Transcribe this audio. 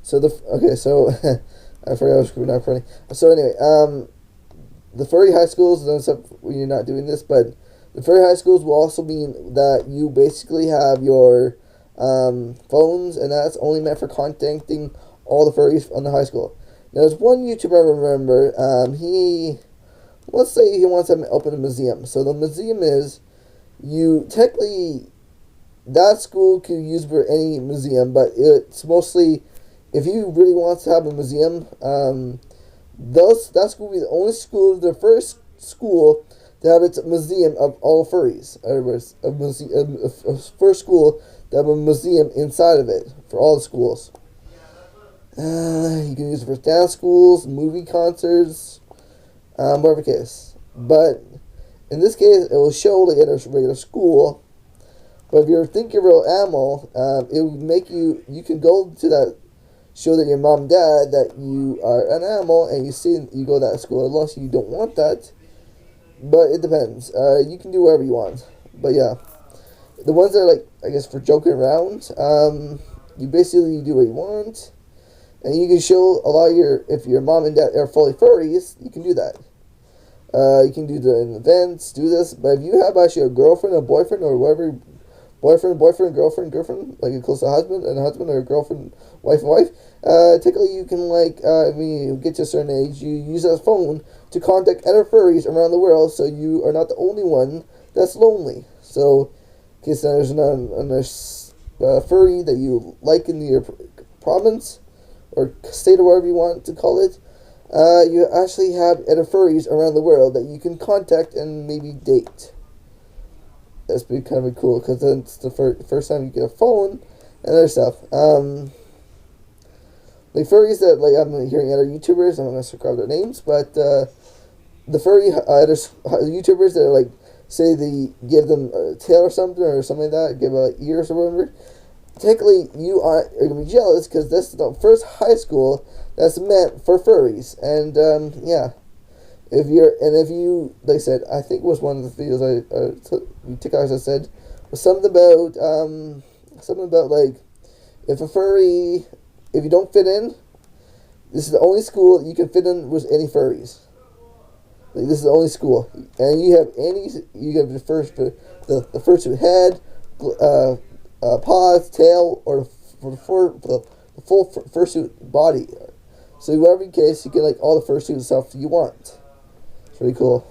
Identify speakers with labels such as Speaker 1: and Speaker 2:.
Speaker 1: So I forgot I was not funny. So anyway, the furry high schools, and stuff, when you're not doing this, but the furry high schools will also mean that you basically have your phones, and that's only meant for contacting all the furries on the high school. Now, there's one YouTuber I remember. Let's say he wants to open a museum. So the museum is, you technically, that school can use for any museum, but it's mostly, if you really want to have a museum, that school will be the only school, the first school to have its museum of all furries. A first school to have a museum inside of it for all the schools. You can use it for dance schools, movie concerts, whatever case. But in this case, it will show like at a regular school. But if you're thinking of a real animal, it will make you can go to that, show that your mom and dad that you are an animal, and you go to that school, unless you don't want that. But it depends. You can do whatever you want. But yeah, the ones that are like, I guess, for joking around, you basically do what you want. And you can show a lot of if your mom and dad are fully furries, you can do that. You can do the events, do this. But if you have actually a girlfriend, a boyfriend, or whatever, boyfriend, girlfriend, like a close to husband, or a girlfriend, wife, technically you can, like, when you get to a certain age, you use that phone to contact other furries around the world, so you are not the only one that's lonely. So, in case there's another furry that you like in your province, or state, or whatever you want to call it, you actually have other furries around the world that you can contact and maybe date. That's been kind of cool, because then it's the first time you get a phone and other stuff. Like furries that, like, I'm hearing other YouTubers, I'm not going to describe their names, but the furry other YouTubers that are like, say they give them a tail or something like that, give ears or whatever. Technically, you are going to be jealous, because this is the first high school that's meant for furries. And yeah, if you, like I said, I think it was one of the videos TikToks I said, was something about like, if you don't fit in, this is the only school you can fit in with any furries. Like, this is the only school, and you have the first head, paws, tail, or the full fursuit body. So whatever case, you get like all the fursuit stuff you want. It's pretty cool.